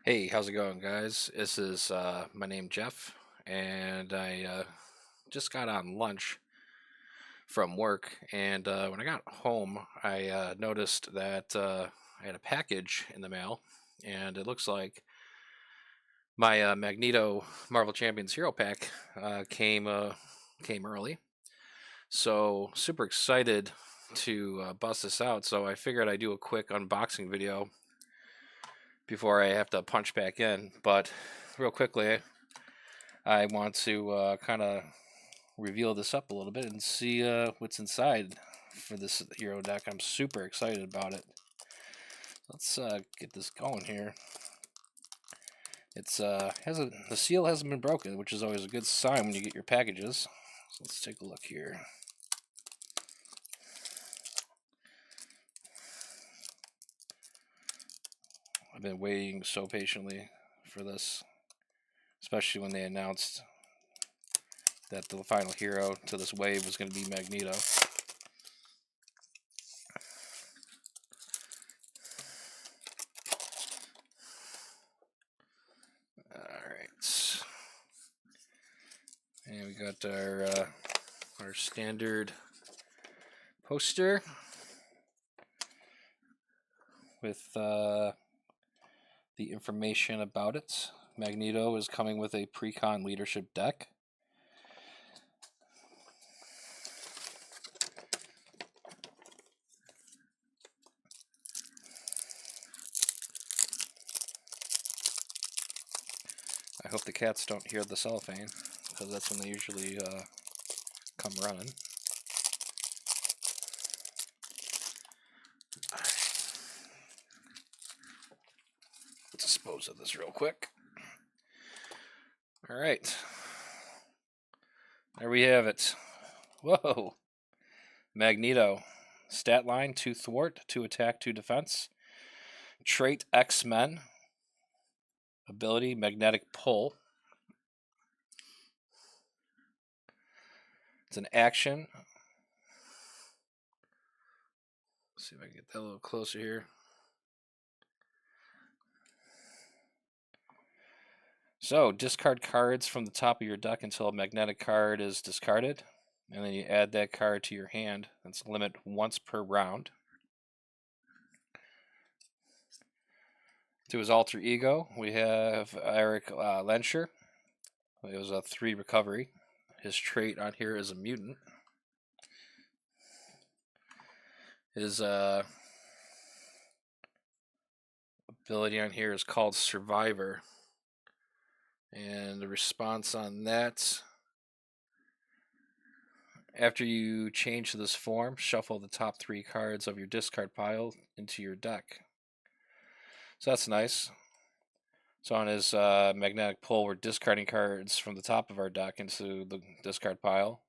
Hey, how's it going, guys? This is my name Jeff, and I just got on lunch from work. And when I got home, I noticed that I had a package in the mail, and it looks like my Magneto Marvel Champions Hero Pack came early. So super excited to bust this out. So I figured I'd do a quick unboxing video before I have to punch back in. But real quickly, I want to kind of reveal this up a little bit and see what's inside for this hero deck. I'm super excited about it. Let's get this going here. It's the seal hasn't been broken, which is always a good sign when you get your packages. So let's take a look here. I've been waiting so patiently for this, especially when they announced that the final hero to this wave was going to be Magneto. Alright. And we got our standard poster with the information about it. Magneto is coming with a pre-con leadership deck. I hope the cats don't hear the cellophane, because that's when they usually come running. Let's dispose of this real quick. All right. There we have it. Whoa. Magneto. Stat line, 2 thwart, 2 attack, 2 defense. Trait, X-Men. Ability, magnetic pull. It's an action. Let's see if I can get that a little closer here. So, discard cards from the top of your deck until a magnetic card is discarded. And then you add that card to your hand. That's limit once per round. To his alter ego, we have Eric Lenscher. It was a 3 recovery. His trait on here is a mutant. His ability on here is called Survivor. And the response on that, after you change to this form, shuffle the top 3 cards of your discard pile into your deck. So that's nice. So on his magnetic pull, we're discarding cards from the top of our deck into the discard pile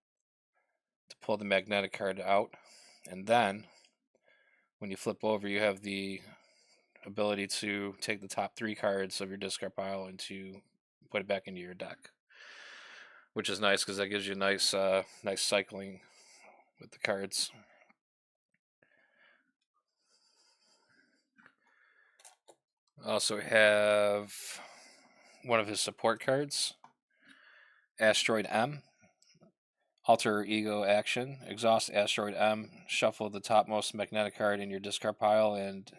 to pull the magnetic card out. And then, when you flip over, you have the ability to take the top 3 cards of your discard pile and to put it back into your deck, which is nice because that gives you nice cycling with the cards. Also have one of his support cards, Asteroid M. Alter ego action. Exhaust Asteroid M. Shuffle the topmost magnetic card in your discard pile and...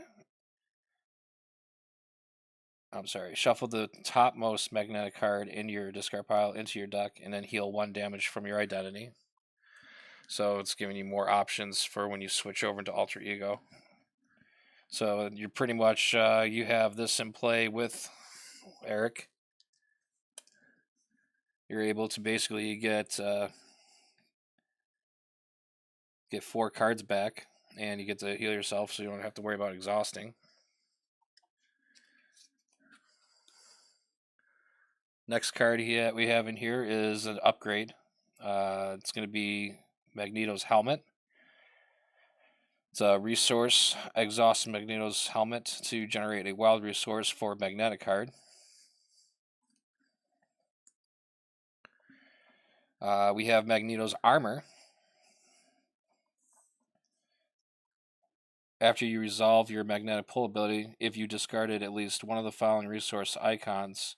Shuffle the topmost magnetic card in your discard pile into your deck and then heal 1 damage from your identity. So it's giving you more options for when you switch over into Alter Ego. So you're pretty much, you have this in play with Eric. You're able to basically get 4 cards back, and you get to heal yourself so you don't have to worry about exhausting. Next card we have in here is an upgrade. It's going to be Magneto's helmet. It's a resource. Exhaust Magneto's helmet to generate a wild resource for magnetic card. We have Magneto's armor. After you resolve your magnetic pull ability, if you discarded at least one of the following resource icons,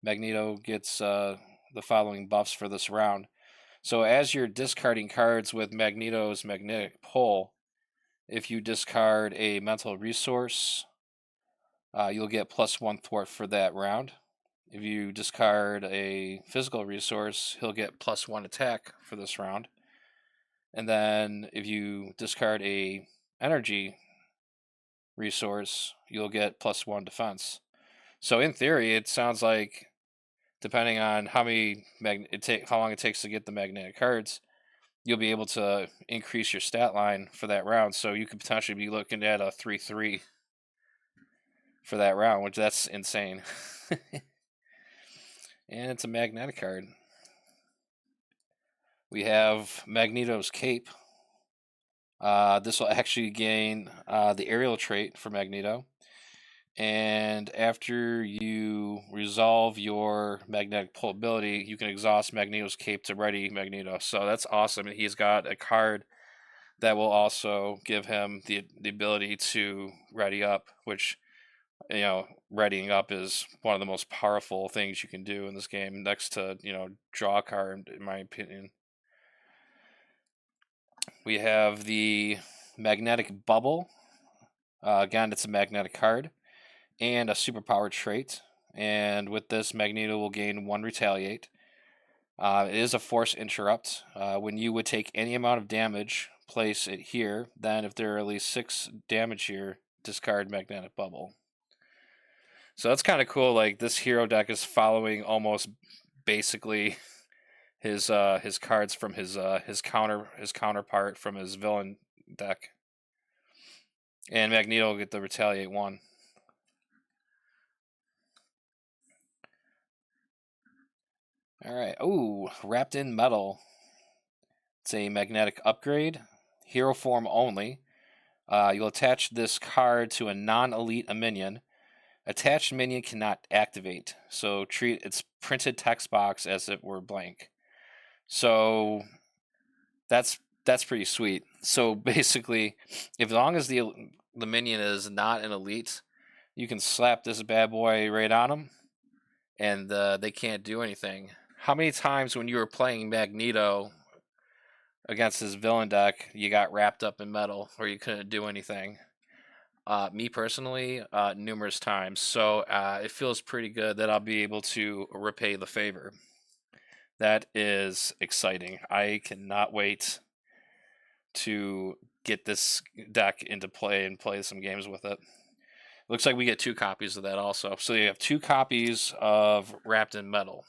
Magneto gets the following buffs for this round. So as you're discarding cards with Magneto's magnetic pull, if you discard a mental resource, you'll get +1 thwart for that round. If you discard a physical resource, he'll get +1 attack for this round. And then if you discard a energy resource, you'll get +1 defense. So in theory, it sounds like, depending on how long it takes to get the magnetic cards, you'll be able to increase your stat line for that round. So you could potentially be looking at a 3/3 for that round, which that's insane. And it's a magnetic card. We have Magneto's Cape. This will actually gain the aerial trait for Magneto. And after you resolve your magnetic pull ability, you can exhaust Magneto's Cape to ready Magneto. So that's awesome. And he's got a card that will also give him the ability to ready up, which, readying up is one of the most powerful things you can do in this game, next to, draw a card, in my opinion. We have the Magnetic Bubble. Again, it's a magnetic card and a superpower trait. And with this, Magneto will gain 1 Retaliate. It is a force interrupt. When you would take any amount of damage, place it here. Then if there are at least 6 damage here, discard Magnetic Bubble. So that's kind of cool. Like, this hero deck is following almost basically his cards from his counterpart from his villain deck. And Magneto will get the Retaliate 1. Alright. Ooh, Wrapped in Metal. It's a magnetic upgrade. Hero form only. You'll attach this card to a non-elite minion. Attached minion cannot activate, so treat its printed text box as if it were blank. So that's pretty sweet. So basically, as long as the minion is not an elite, you can slap this bad boy right on them, and they can't do anything. How many times when you were playing Magneto against his villain deck, you got wrapped up in metal or you couldn't do anything? Me personally, numerous times. So it feels pretty good that I'll be able to repay the favor. That is exciting. I cannot wait to get this deck into play and play some games with it. Looks like we get 2 copies of that also. So you have 2 copies of Wrapped in Metal.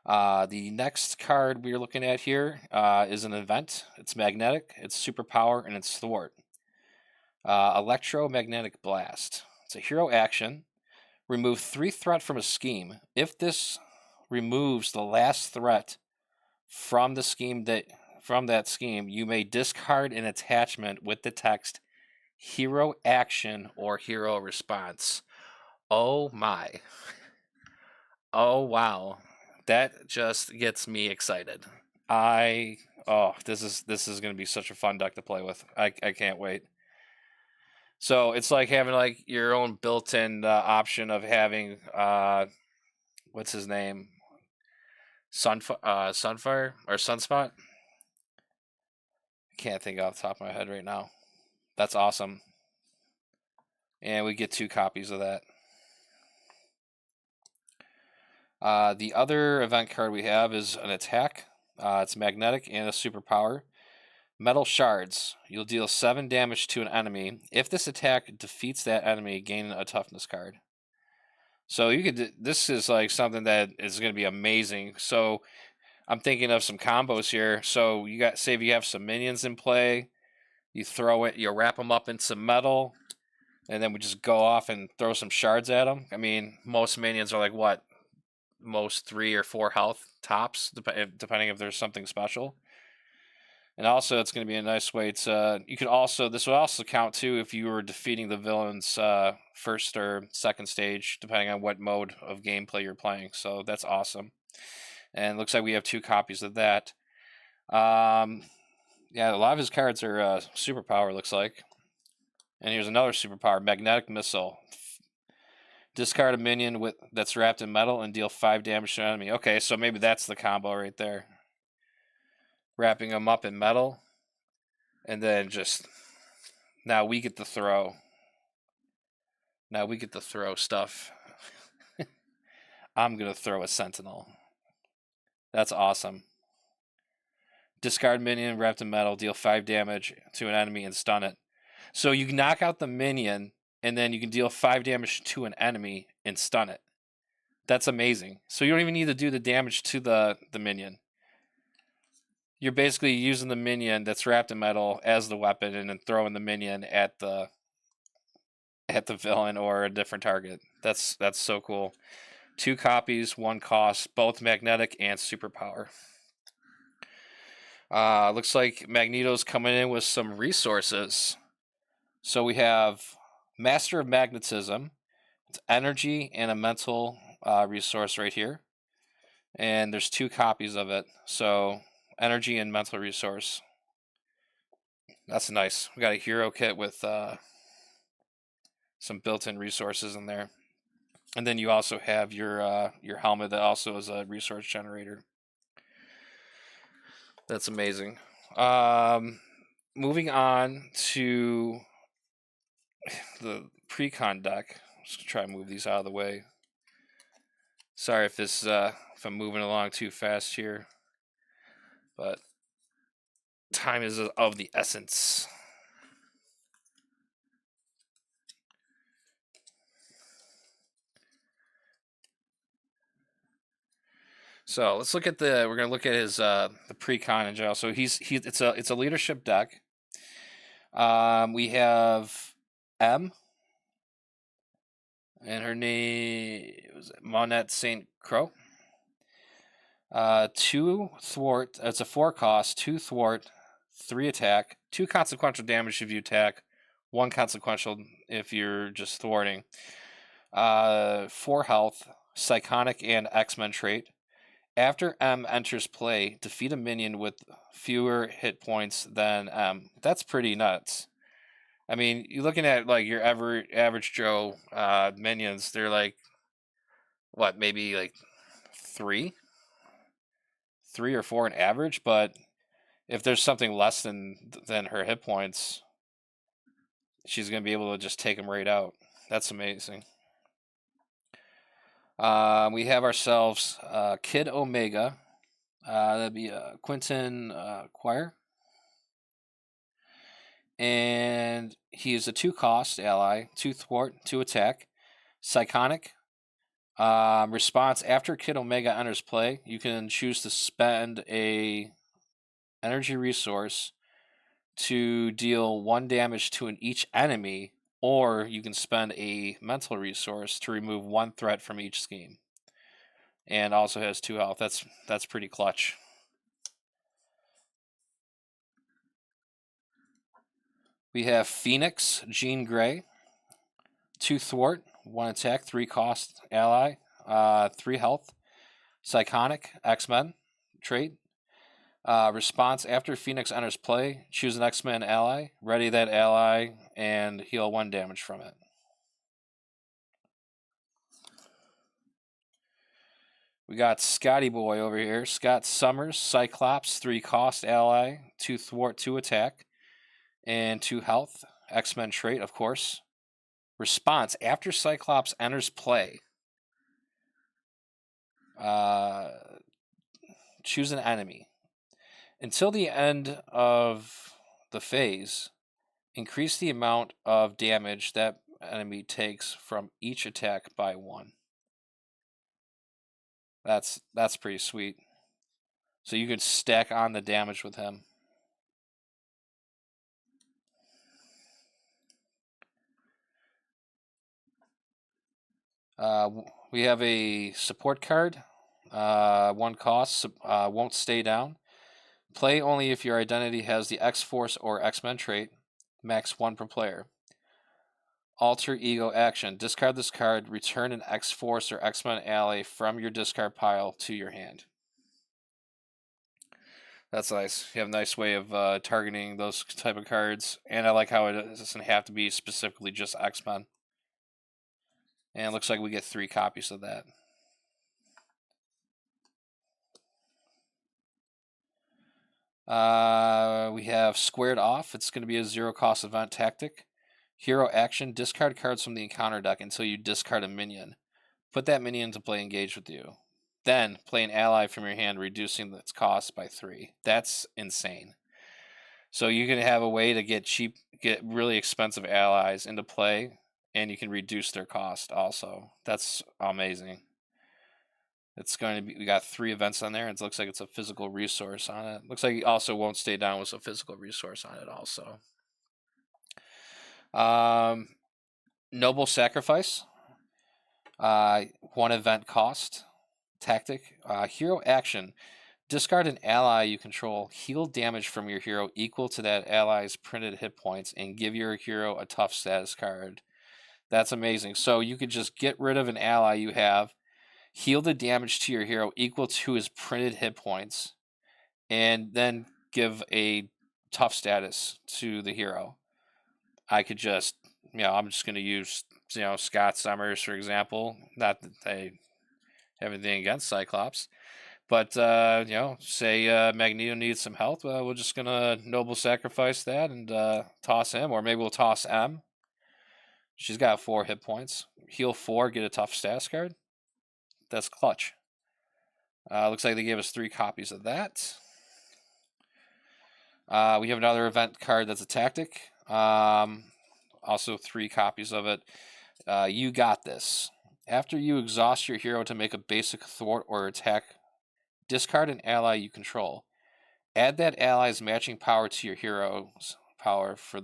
The next card we're looking at here is an event. It's magnetic, it's superpower, and it's thwart. Electromagnetic Blast. It's a hero action. Remove 3 threat from a scheme. If this removes the last threat from the scheme that scheme, you may discard an attachment with the text hero action or hero response. Oh my. Oh wow. That just gets me excited. This is going to be such a fun deck to play with. I can't wait. So it's like having like your own built-in option of having what's his name? Sunfire or Sunspot? Can't think off the top of my head right now. That's awesome. And we get 2 copies of that. The other event card we have is an attack. It's magnetic and a superpower. Metal Shards. You'll deal 7 damage to an enemy. If this attack defeats that enemy, gain a toughness card. So this is like something that is going to be amazing. So I'm thinking of some combos here. So say if you have some minions in play, you wrap them up in some metal, and then we just go off and throw some shards at them. I mean, most minions are like what? Most 3 or 4 health tops, depending if there's something special. And also, it's going to be a nice way to. This would also count too if you were defeating the villain's first or second stage, depending on what mode of gameplay you're playing. So that's awesome. And it looks like we have 2 copies of that. The Yeah, a lot of his cards are superpower, looks like. And here's another superpower, Magnetic Missile. Discard a minion that's wrapped in metal and deal 5 damage to an enemy. Okay, so maybe that's the combo right there. Wrapping them up in metal. And then just... Now we get to throw. Now we get to throw stuff. I'm going to throw a Sentinel. That's awesome. Discard minion wrapped in metal, deal 5 damage to an enemy and stun it. So you can knock out the minion, and then you can deal 5 damage to an enemy and stun it. That's amazing. So you don't even need to do the damage to the minion. You're basically using the minion that's wrapped in metal as the weapon and then throwing the minion at the villain or a different target. That's so cool. 2 copies, 1 cost, both magnetic and superpower. Looks like Magneto's coming in with some resources. So we have Master of Magnetism. It's energy and a mental resource right here. And there's 2 copies of it. So energy and mental resource. That's nice. We got a hero kit with some built-in resources in there. And then you also have your helmet that also is a resource generator. That's amazing. Moving on to the pre-con deck. Just try to move these out of the way. Sorry if this if I'm moving along too fast here, but time is of the essence. So let's look at we're gonna look at his the pre-con in general. So it's a leadership deck. We have M, and her name was Monette Saint Croix. 2 thwart. It's a 4 cost. 2 thwart, 3 attack, 2 consequential damage if you attack, 1 consequential if you're just thwarting. 4 health, Psychonic and X-Men trait. After M enters play, defeat a minion with fewer hit points than M. That's pretty nuts. I mean, you're looking at like your average Joe minions. They're like, what, maybe like 3 or 4 in average. But if there's something less than her hit points, she's gonna be able to just take them right out. That's amazing. We have ourselves Kid Omega. That'd be Quentin Quire. And he is a 2 cost ally, 2 thwart, 2 attack. Psychonic. Response after Kid Omega enters play, you can choose to spend a energy resource to deal 1 damage to each enemy, or you can spend a mental resource to remove 1 threat from each scheme. And also has 2 health. That's pretty clutch. We have Phoenix, Jean Grey, 2 thwart, 1 attack, 3 cost ally, 3 health. Psychonic, X-Men trait. Response after Phoenix enters play, choose an X-Men ally, ready that ally, and heal 1 damage from it. We got Scotty Boy over here. Scott Summers, Cyclops, 3 cost ally, 2 thwart, 2 attack, and 2 health. X-Men trait, of course. Response after Cyclops enters play, choose an enemy. Until the end of the phase, increase the amount of damage that enemy takes from each attack by 1. That's pretty sweet. So you could stack on the damage with him. We have a support card. 1 cost, won't stay down. Play only if your identity has the X-Force or X-Men trait. Max 1 per player. Alter Ego action. Discard this card. Return an X-Force or X-Men ally from your discard pile to your hand. That's nice. You have a nice way of targeting those type of cards, and I like how it doesn't have to be specifically just X-Men. And it looks like we get 3 copies of that. We have Squared Off. It's going to be a 0-cost event tactic. Hero action: discard cards from the encounter deck until you discard a minion. Put that minion into play engaged with you. Then play an ally from your hand, reducing its cost by 3. That's insane. So you can have a way to get really expensive allies into play, and you can reduce their cost also. That's amazing. It's going to be, we got 3 events on there, and it looks like it's a physical resource on it. Looks like it also won't stay down with a physical resource on it also. Noble Sacrifice. 1 event cost. Tactic. Hero action. Discard an ally you control. Heal damage from your hero equal to that ally's printed hit points, and give your hero a tough status card. That's amazing. So you could just get rid of an ally you have, heal the damage to your hero equal to his printed hit points, and then give a tough status to the hero. I could just, I'm just going to use, Scott Summers, for example. Not that they have anything against Cyclops. But, say Magneto needs some health. We're just going to Noble Sacrifice that and toss him. Or maybe we'll toss M. She's got 4 hit points. Heal 4, get a tough status card. That's clutch. Looks like they gave us 3 copies of that. We have another event card that's a tactic. Also 3 copies of it. You got this. After you exhaust your hero to make a basic thwart or attack, discard an ally you control. Add that ally's matching power to your hero's power for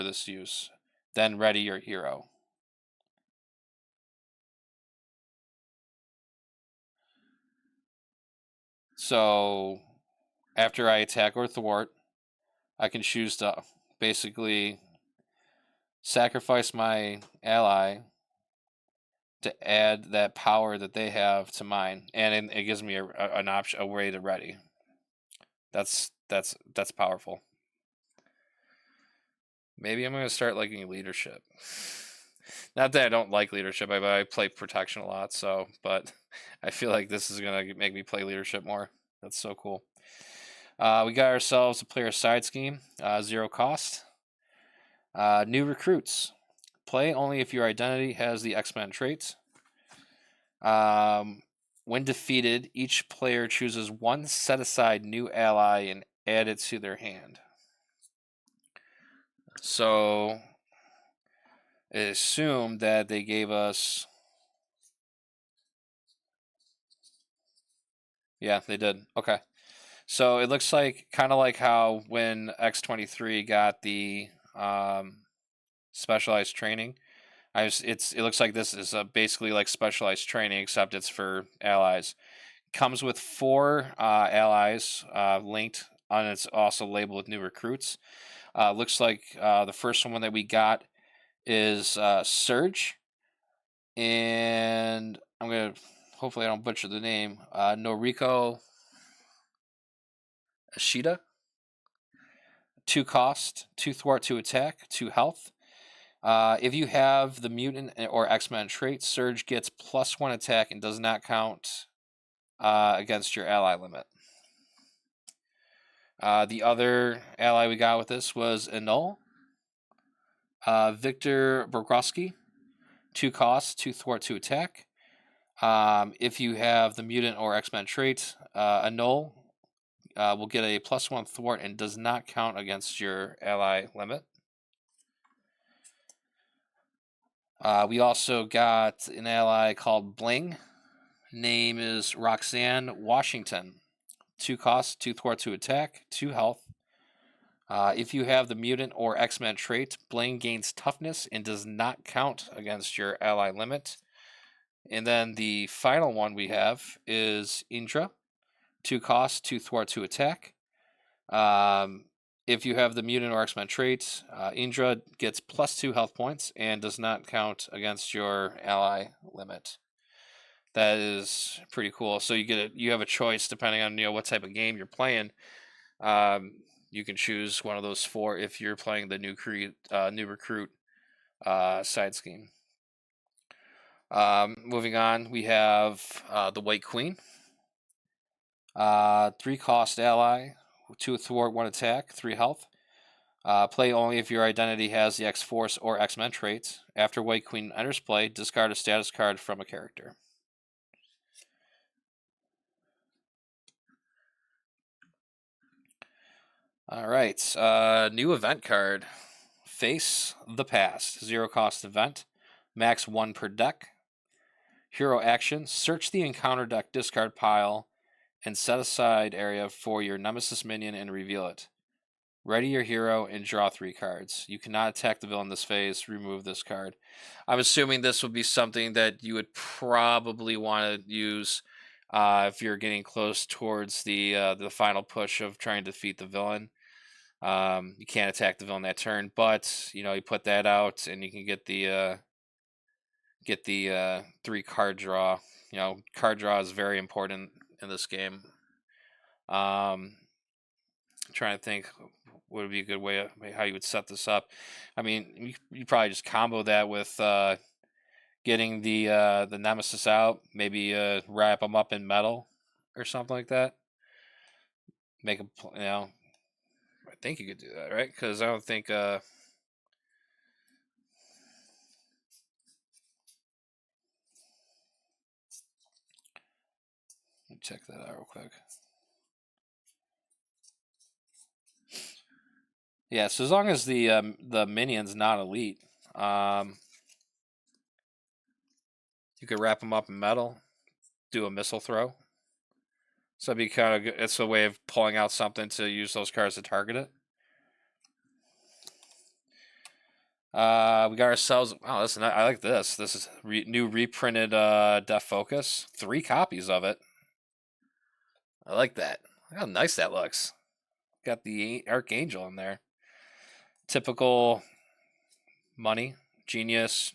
this use. Then ready your hero. So after I attack or thwart, I can choose to basically sacrifice my ally to add that power that they have to mine, and it gives me an option, a way to ready. That's powerful. Maybe I'm going to start liking leadership. Not that I don't like leadership, but I play protection a lot, but I feel like this is going to make me play leadership more. That's so cool. We got ourselves a player side scheme, 0 cost. New recruits. Play only if your identity has the X-Men trait. When defeated, each player chooses 1 set-aside new ally and add it to their hand. So I assume that they gave us... Yeah, they did. Okay. So it looks like kind of like how when X-23 got the specialized training. It looks like this is basically like specialized training, except it's for allies. Comes with 4 allies linked, and it's also labeled with new recruits. Looks like the first one that we got is Surge, and I'm gonna hopefully I don't butcher the name. Noriko Ashida. 2 cost, 2 thwart, 2 attack, 2 health. If you have the mutant or X-Men trait, Surge gets +1 attack and does not count against your ally limit. The other ally we got with this was Anul. Victor Borkowski. 2 costs, 2 thwart, 2 attack. If you have the mutant or X-Men trait, Anul will get a +1 thwart and does not count against your ally limit. We also got an ally called Bling. Name is Roxanne Washington. 2 costs, 2 thwart, 2 attack, 2 health. If you have the mutant or X-Men trait, Bling gains toughness and does not count against your ally limit. And then the final one we have is Indra. 2 costs, 2 thwart, 2 attack. If you have the mutant or X-Men trait, Indra gets +2 health points and does not count against your ally limit. That is pretty cool. So you have a choice depending on what type of game you're playing. You can choose one of those four if you're playing the new recruit side scheme. Moving on, we have the White Queen. 3 cost ally, 2 thwart, 1 attack, 3 health. Play only if your identity has the X-Force or X-Men traits. After White Queen enters play, discard a status card from a character. All right, new event card. Face the Past. 0 cost event. Max 1 per deck. Hero action. Search the encounter deck discard pile and set aside area for your Nemesis minion and reveal it. Ready your hero and draw 3 cards. You cannot attack the villain this phase. Remove this card. I'm assuming this would be something that you would probably want to use if you're getting close towards the final push of trying to defeat the villain. You can't attack the villain that turn, but you put that out and you can get the 3 card draw. Card draw is very important in this game. I'm trying to think what would be a good way how you would set this up. I mean, you probably just combo that with getting the Nemesis out, maybe wrap them up in metal or something like that. Make them, I think you could do that, right? Because I don't think. Let me check that out real quick. Yeah, so as long as the minion's not elite, you could wrap them up in metal, do a missile throw. So it'd be kind of good. It's a way of pulling out something to use those cards to target it. We got ourselves. Wow, listen, I like this. This is new reprinted Death Focus. 3 copies of it. I like that. Look how nice that looks. Got the Archangel in there. Typical money, genius,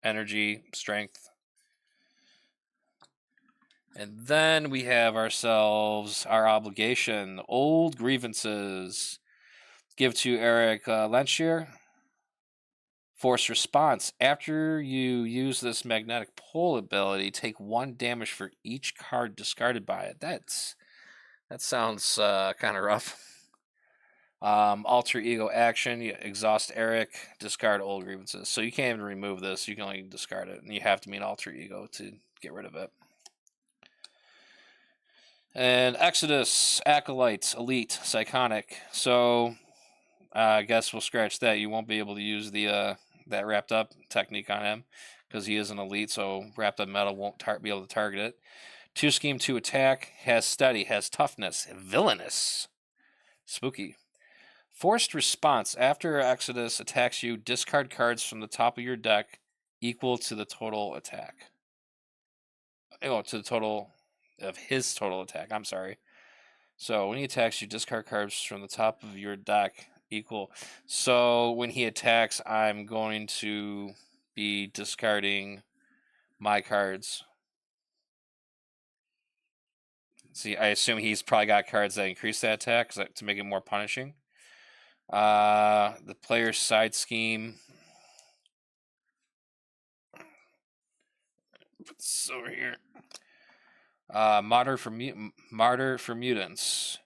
energy, strength. And then we have ourselves our obligation, Old Grievances. Give to Eric Lenshier. Force response. After you use this magnetic pull ability, take 1 damage for each card discarded by it. That sounds kind of rough. Alter ego action. You exhaust Eric, discard Old Grievances. So you can't even remove this. You can only discard it, and you have to be an alter ego to get rid of it. And Exodus, Acolyte, Elite, Psychonic. So I guess we'll scratch that. You won't be able to use the that wrapped up technique on him because he is an elite. So wrapped up metal won't be able to target it. 2 scheme, 2 attack. Has steady. Has toughness. Villainous. Spooky. Forced response. After Exodus attacks you, discard cards from the top of your deck equal to the total attack. Oh, to the total of his total attack. I'm sorry. So when he attacks you, discard cards from the top of your deck equal. So when he attacks, I'm going to be discarding my cards. See, I assume he's probably got cards that increase that attack to make it more punishing. The player's side scheme. Put this over here. Martyr for Mutants.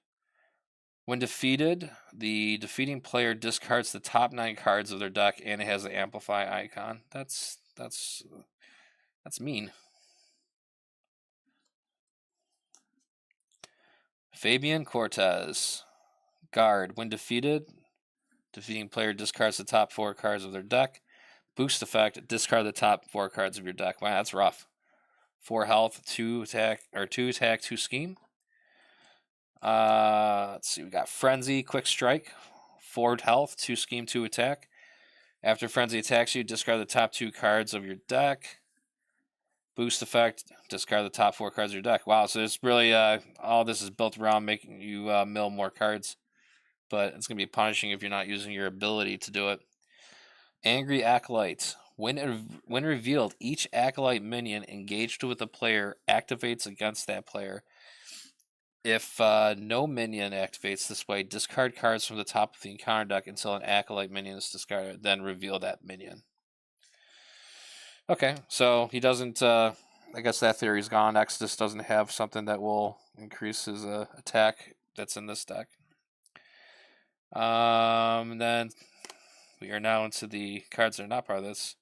When defeated, the defeating player discards the top 9 cards of their deck, and it has the amplify icon. That's mean. Fabian Cortez. Guard. When defeated, defeating player discards the top 4 cards of their deck. Boost effect. Discard the top 4 cards of your deck. Wow, that's rough. 4 health, 2 attack, 2 scheme. Let's see. We got Frenzy, Quick Strike, 4 health, 2 scheme, 2 attack. After Frenzy attacks you, discard the top 2 cards of your deck. Boost effect, discard the top 4 cards of your deck. Wow, so it's really all this is built around making you mill more cards, but it's going to be punishing if you're not using your ability to do it. Angry Acolyte. When revealed, each Acolyte minion engaged with a player activates against that player. If no minion activates this way, discard cards from the top of the encounter deck until an acolyte minion is discarded, then reveal that minion. Okay, so he doesn't. I guess that theory's gone. Exodus doesn't have something that will increase his attack that's in this deck. Then we are now into the cards that are not part of this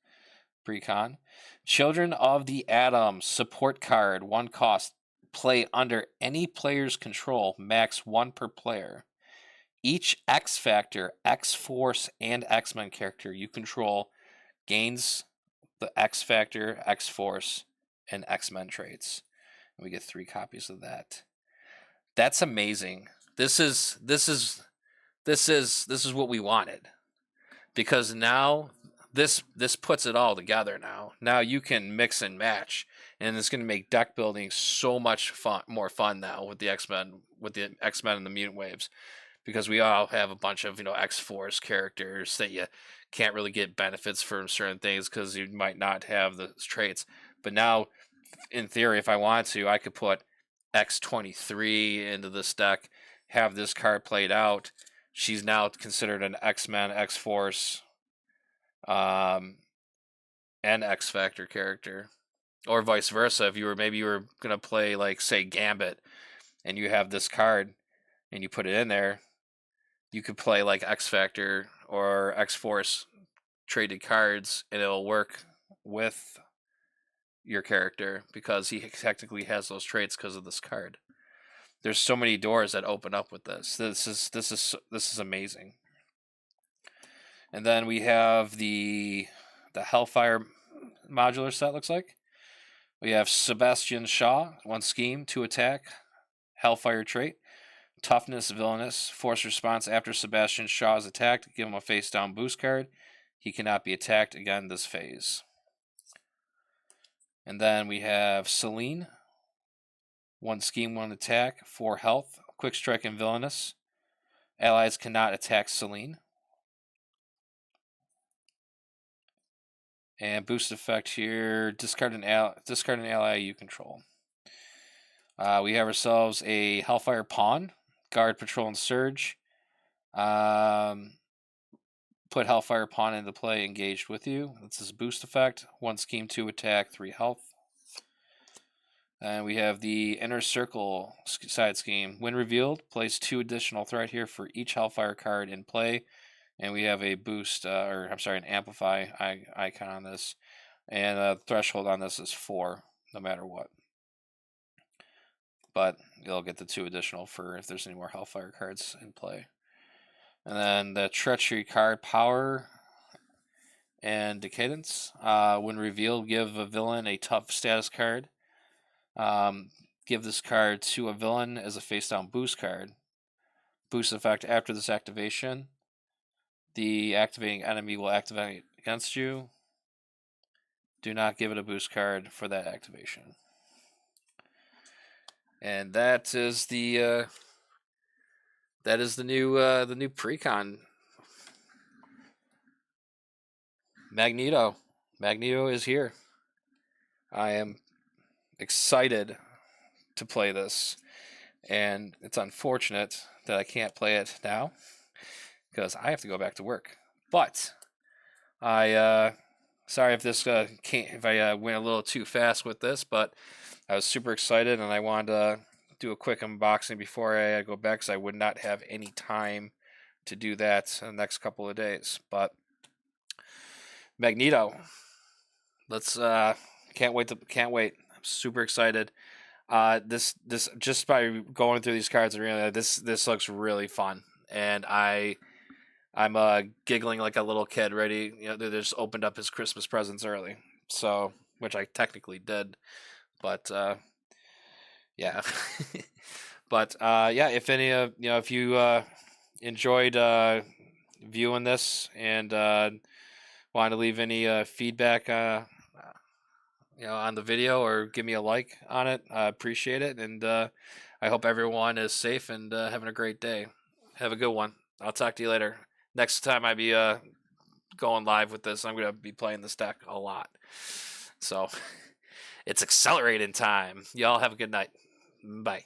precon. Children of the Atom, support card, 1 cost. Play under any player's control, max 1 per player. Each X Factor, X Force, and X-Men character you control gains the X Factor, X Force, and X-Men traits. And we get 3 copies of that. That's amazing. This is what we wanted. Because now this puts it all together now. Now you can mix and match, and it's going to make deck building so much more fun now with the X-Men and the Mutant Waves, because we all have a bunch of X-Force characters that you can't really get benefits from certain things because you might not have the traits. But now, in theory, if I want to, I could put X-23 into this deck, have this card played out. She's now considered an X-Men, X-Force, and X-Factor character, or vice versa. If you were gonna play, like, say, Gambit, and you have this card, and you put it in there, you could play like X-Factor or X-Force traded cards, and it'll work with your character because he technically has those traits because of this card. There's so many doors that open up with this. This is amazing. And then we have the Hellfire modular set. Looks like we have Sebastian Shaw, 1 scheme, 2 attack, Hellfire trait, toughness, villainous, force response after Sebastian Shaw is attacked. Give him a face down boost card. He cannot be attacked again this phase. And then we have Celine, 1 scheme, 1 attack, 4 health, quick strike and villainous. Allies cannot attack Celine. And boost effect here, discard an ally you control. We have ourselves a Hellfire Pawn, guard, patrol, and surge. Put Hellfire Pawn into play, engaged with you. That's his boost effect. 1 scheme, 2 attack, 3 health. And we have the Inner Circle side scheme. When revealed, place 2 additional threat here for each Hellfire card in play. And we have a boost, an amplify icon on this. And the threshold on this is 4, no matter what. But you'll get the 2 additional for if there's any more Hellfire cards in play. And then the Treachery card, Power and Decadence. When revealed, give a villain a tough status card. Give this card to a villain as a face-down boost card. Boost effect after this activation. The activating enemy will activate against you. Do not give it a boost card for that activation. And that is the new precon. Magneto. Magneto is here. I am excited to play this, and it's unfortunate that I can't play it now because I have to go back to work. But I sorry if this if I went a little too fast with this, but I was super excited and I wanted to do a quick unboxing before I go back because I would not have any time to do that in the next couple of days. But Magneto, let's can't wait. I'm super excited. This just by going through these cards, really, this looks really fun, and I'm giggling like a little kid, ready. They just opened up his Christmas presents early, so which I technically did, but yeah, but yeah. If any if you enjoyed viewing this and want to leave any feedback on the video or give me a like on it, I appreciate it, and I hope everyone is safe and having a great day. Have a good one. I'll talk to you later. Next time I be going live with this, I'm gonna be playing this deck a lot, so it's accelerating time. Y'all have a good night. Bye.